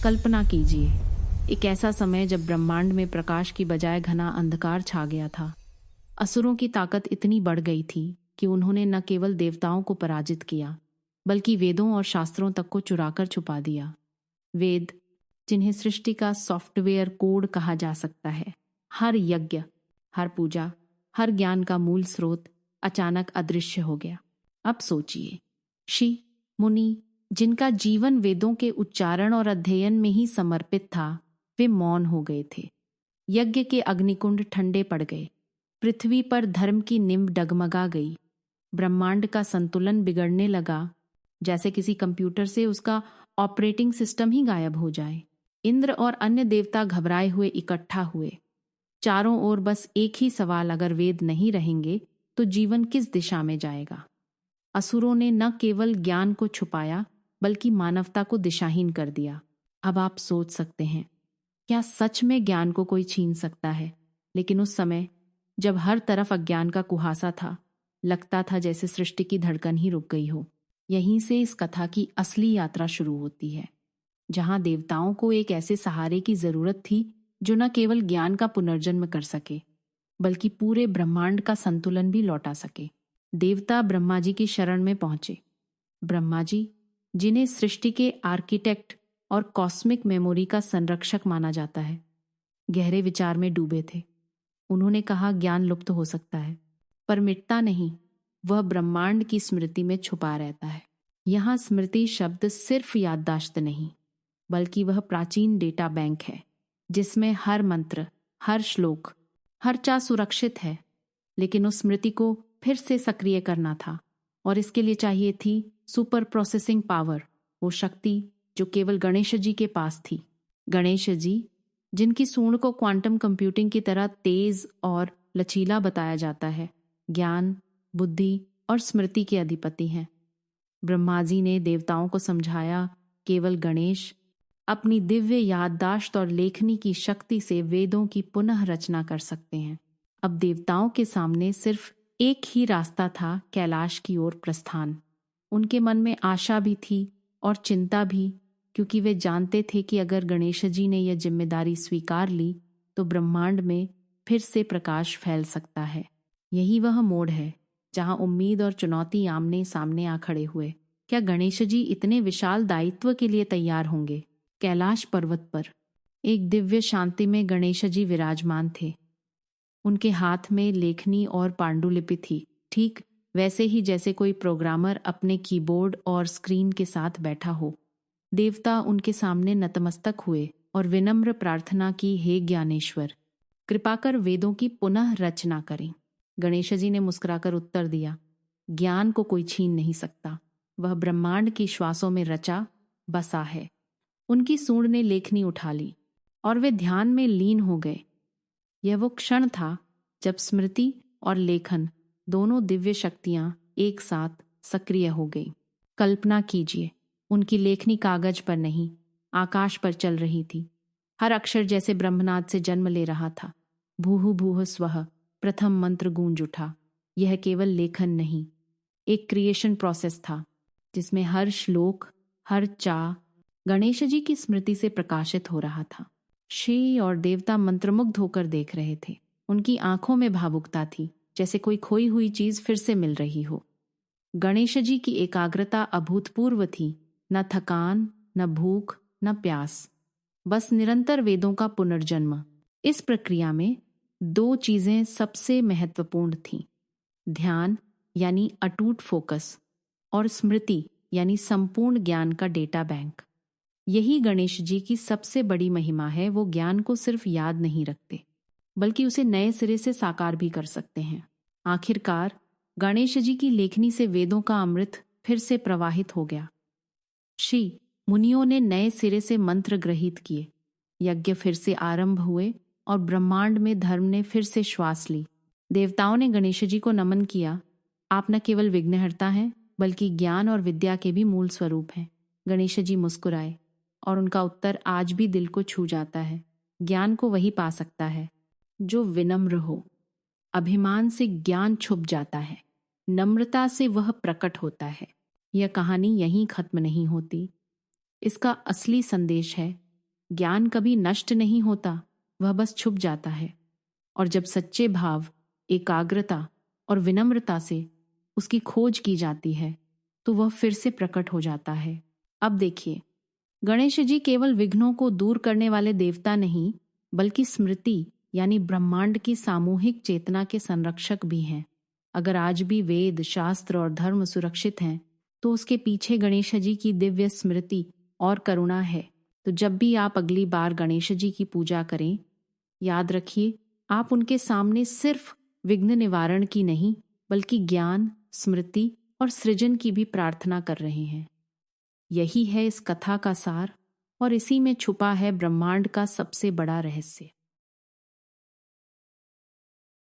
कल्पना कीजिए, एक ऐसा समय जब ब्रह्मांड में प्रकाश की बजाय घना अंधकार छा गया था। असुरों की ताकत इतनी बढ़ गई थी कि उन्होंने न केवल देवताओं को पराजित किया, बल्कि वेदों और शास्त्रों तक को चुराकर छुपा दिया। वेद, जिन्हें सृष्टि का सॉफ्टवेयर कोड कहा जा सकता है, हर यज्ञ, हर पूजा, हर ज्ञान का मूल स्रोत अचानक अदृश्य हो गया। अब सोचिए, ऋषि मुनि जिनका जीवन वेदों के उच्चारण और अध्ययन में ही समर्पित था, वे मौन हो गए थे। यज्ञ के अग्निकुंड ठंडे पड़ गए। पृथ्वी पर धर्म की नींव डगमगा गई। ब्रह्मांड का संतुलन बिगड़ने लगा, जैसे किसी कंप्यूटर से उसका ऑपरेटिंग सिस्टम ही गायब हो जाए। इंद्र और अन्य देवता घबराए हुए इकट्ठा हुए। चारों ओर बस एक ही सवाल, अगर वेद नहीं रहेंगे तो जीवन किस दिशा में जाएगा। असुरों ने न केवल ज्ञान को छुपाया, बल्कि मानवता को दिशाहीन कर दिया। अब आप सोच सकते हैं, क्या सच में ज्ञान को कोई छीन सकता है? लेकिन उस समय जब हर तरफ अज्ञान का कुहासा था, लगता था जैसे सृष्टि की धड़कन ही रुक गई हो। यहीं से इस कथा की असली यात्रा शुरू होती है, जहां देवताओं को एक ऐसे सहारे की जरूरत थी जो न केवल ज्ञान का पुनर्जन्म कर सके, बल्कि पूरे ब्रह्मांड का संतुलन भी लौटा सके। देवता ब्रह्मा जी की शरण में पहुंचे। ब्रह्मा जी, जिन्हें सृष्टि के आर्किटेक्ट और कॉस्मिक मेमोरी का संरक्षक माना जाता है, गहरे विचार में डूबे थे। उन्होंने कहा, ज्ञान लुप्त हो सकता है, पर मिटता नहीं। वह ब्रह्मांड की स्मृति में छुपा रहता है। यहां स्मृति शब्द सिर्फ याददाश्त नहीं, बल्कि वह प्राचीन डेटा बैंक है, जिसमें हर मंत्र, हर श्लोक, हर चा सुरक्षित है। लेकिन उस स्मृति को फिर से सक्रिय करना था, और इसके लिए चाहिए थी सुपर प्रोसेसिंग पावर, वो शक्ति जो केवल गणेश जी के पास थी। गणेश जी, जिनकी सूंड को क्वांटम कंप्यूटिंग की तरह तेज और लचीला बताया जाता है, ज्ञान, बुद्धि और स्मृति के अधिपति हैं। ब्रह्मा जी ने देवताओं को समझाया, केवल गणेश अपनी दिव्य याददाश्त और लेखनी की शक्ति से वेदों की पुनः रचना कर सकते हैं। अब देवताओं के सामने सिर्फ एक ही रास्ता था, कैलाश की ओर प्रस्थान। उनके मन में आशा भी थी और चिंता भी, क्योंकि वे जानते थे कि अगर गणेश जी ने यह जिम्मेदारी स्वीकार ली तो ब्रह्मांड में फिर से प्रकाश फैल सकता है। यही वह मोड़ है जहां उम्मीद और चुनौती आमने सामने आ खड़े हुए। क्या गणेश जी इतने विशाल दायित्व के लिए तैयार होंगे? कैलाश पर्वत पर एक दिव्य शांति में गणेश जी विराजमान थे। उनके हाथ में लेखनी और पांडुलिपि थी, ठीक वैसे ही जैसे कोई प्रोग्रामर अपने कीबोर्ड और स्क्रीन के साथ बैठा हो। देवता उनके सामने नतमस्तक हुए और विनम्र प्रार्थना की, हे ज्ञानेश्वर, कृपा कर वेदों की पुनः रचना करें। गणेश जी ने मुस्कुराकर उत्तर दिया, ज्ञान को कोई छीन नहीं सकता, वह ब्रह्मांड की श्वासों में रचा बसा है। उनकी सूंड ने लेखनी उठा ली और वे ध्यान में लीन हो गए। यह वो क्षण था जब स्मृति और लेखन, दोनों दिव्य शक्तियां एक साथ सक्रिय हो गई। कल्पना कीजिए, उनकी लेखनी कागज पर नहीं, आकाश पर चल रही थी। हर अक्षर जैसे ब्रह्मनाद से जन्म ले रहा था। भूहु भूह स्वः, प्रथम मंत्र गूंज उठा। यह केवल लेखन नहीं, एक क्रिएशन प्रोसेस था, जिसमें हर श्लोक, हर चा गणेश जी की स्मृति से प्रकाशित हो रहा था। ऋषि और देवता मंत्रमुग्ध होकर देख रहे थे। उनकी आंखों में भावुकता थी, जैसे कोई खोई हुई चीज फिर से मिल रही हो। गणेश जी की एकाग्रता अभूतपूर्व थी, न थकान, न भूख, न प्यास, बस निरंतर वेदों का पुनर्जन्म। इस प्रक्रिया में दो चीजें सबसे महत्वपूर्ण थीं, ध्यान यानी अटूट फोकस, और स्मृति यानी संपूर्ण ज्ञान का डेटा बैंक। यही गणेश जी की सबसे बड़ी महिमा है। वो ज्ञान को सिर्फ याद नहीं रखते, बल्कि उसे नए सिरे से साकार भी कर सकते हैं। आखिरकार गणेश जी की लेखनी से वेदों का अमृत फिर से प्रवाहित हो गया। ऋषि मुनियों ने नए सिरे से मंत्र ग्रहित किए, यज्ञ फिर से आरंभ हुए और ब्रह्मांड में धर्म ने फिर से श्वास ली। देवताओं ने गणेश जी को नमन किया, आप न केवल विघ्नहर्ता हैं, बल्कि ज्ञान और विद्या के भी मूल स्वरूप हैं। गणेश जी मुस्कुराए, और उनका उत्तर आज भी दिल को छू जाता है। ज्ञान को वही पा सकता है जो विनम्र हो। अभिमान से ज्ञान छुप जाता है, नम्रता से वह प्रकट होता है। यह कहानी यहीं खत्म नहीं होती। इसका असली संदेश है, ज्ञान कभी नष्ट नहीं होता, वह बस छुप जाता है। और जब सच्चे भाव, एकाग्रता और विनम्रता से उसकी खोज की जाती है तो वह फिर से प्रकट हो जाता है। अब देखिए, गणेश जी केवल विघ्नों को दूर करने वाले देवता नहीं, बल्कि स्मृति यानी ब्रह्मांड की सामूहिक चेतना के संरक्षक भी हैं। अगर आज भी वेद, शास्त्र और धर्म सुरक्षित हैं, तो उसके पीछे गणेश जी की दिव्य स्मृति और करुणा है। तो जब भी आप अगली बार गणेश जी की पूजा करें, याद रखिए, आप उनके सामने सिर्फ विघ्न निवारण की नहीं, बल्कि ज्ञान, स्मृति और सृजन की भी प्रार्थना कर रहे हैं। यही है इस कथा का सार, और इसी में छुपा है ब्रह्मांड का सबसे बड़ा रहस्य।